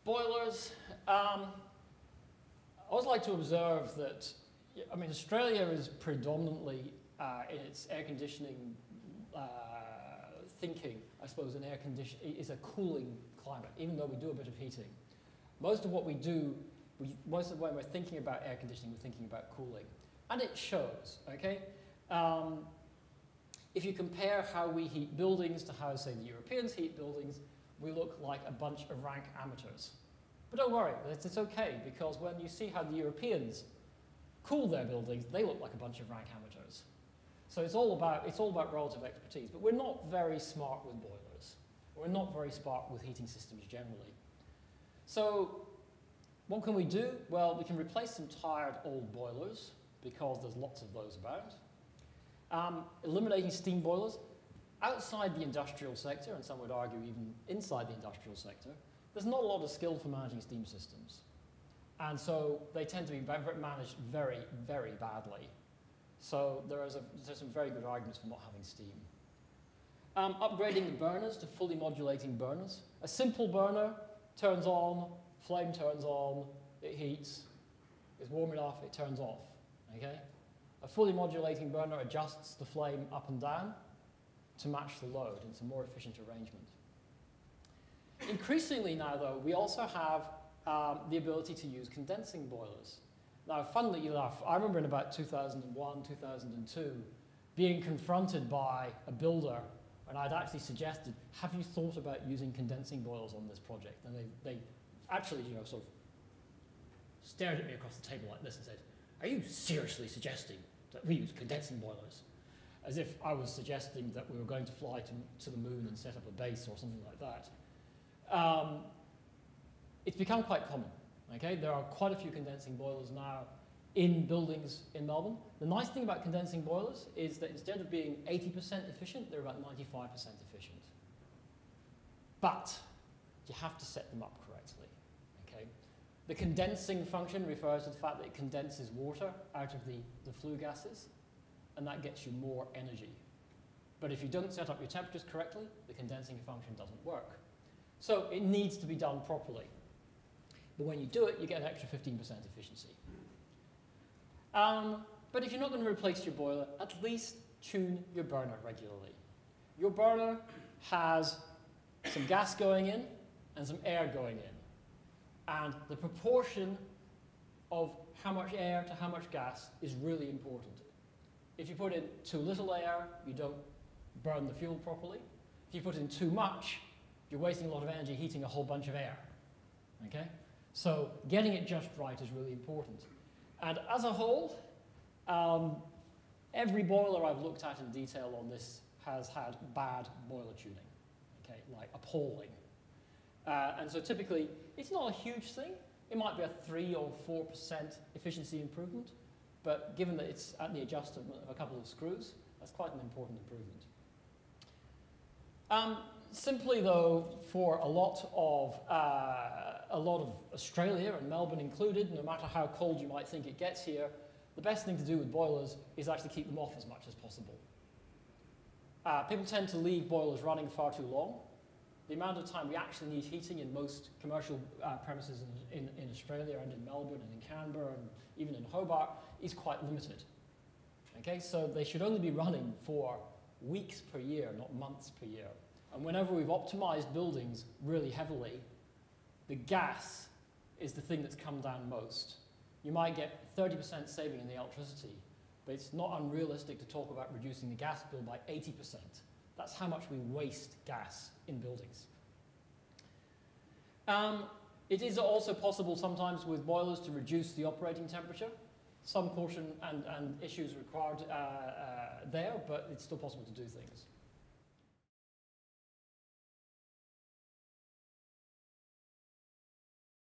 Boilers. I always like to observe that, I mean, Australia is predominantly in its air conditioning thinking, I suppose, an air condition is a cooling climate, even though we do a bit of heating. Most of what we do, most of when we're thinking about air conditioning, we're thinking about cooling. And it shows, okay? If you compare how we heat buildings to how, say, the Europeans heat buildings, we look like a bunch of rank amateurs. But don't worry, it's okay, because when you see how the Europeans cool their buildings, they look like a bunch of rank amateurs. So it's all about relative expertise. But we're not very smart with boilers. We're not very smart with heating systems generally. So what can we do? Well, we can replace some tired old boilers, because there's lots of those about. Eliminating steam boilers. Outside the industrial sector, and some would argue even inside the industrial sector, there's not a lot of skill for managing steam systems. And so they tend to be managed very, very badly. So there's some very good arguments for not having steam. Upgrading the burners to fully modulating burners. A simple burner turns on, flame turns on, it heats, it's warm enough, it turns off. Okay? A fully modulating burner adjusts the flame up and down to match the load. It's a more efficient arrangement. Increasingly now, though, we also have the ability to use condensing boilers. Now, funnily enough, I remember in about 2001, 2002, being confronted by a builder, and I'd actually suggested, have you thought about using condensing boilers on this project? And they actually, you know, sort of stared at me across the table like this and said, are you seriously suggesting that we use condensing boilers? As if I was suggesting that we were going to fly to the moon and set up a base or something like that. It's become quite common. Okay? There are quite a few condensing boilers now in buildings in Melbourne. The nice thing about condensing boilers is that instead of being 80% efficient, they're about 95% efficient. But you have to set them up correctly. Okay? The condensing function refers to the fact that it condenses water out of the flue gases, and that gets you more energy. But if you don't set up your temperatures correctly, the condensing function doesn't work. So it needs to be done properly. But when you do it, you get an extra 15% efficiency. But if you're not going to replace your boiler, at least tune your burner regularly. Your burner has some gas going in and some air going in. And the proportion of how much air to how much gas is really important. If you put in too little air, you don't burn the fuel properly. If you put in too much, you're wasting a lot of energy heating a whole bunch of air. Okay? So getting it just right is really important. And as a whole, every boiler I've looked at in detail on this has had bad boiler tuning, okay, like appalling. And so typically, it's not a huge thing. It might be a 3 or 4% efficiency improvement, but given that it's at the adjustment of a couple of screws, that's quite an important improvement. Simply though, for a lot of Australia, and Melbourne included, no matter how cold you might think it gets here, the best thing to do with boilers is actually keep them off as much as possible. People tend to leave boilers running far too long. The amount of time we actually need heating in most commercial premises in Australia and in Melbourne and in Canberra and even in Hobart is quite limited. Okay, so they should only be running for weeks per year, not months per year. And whenever we've optimized buildings really heavily, the gas is the thing that's come down most. You might get 30% saving in the electricity, but it's not unrealistic to talk about reducing the gas bill by 80%. That's how much we waste gas in buildings. It is also possible sometimes with boilers to reduce the operating temperature. Some caution and issues required there, but it's still possible to do things.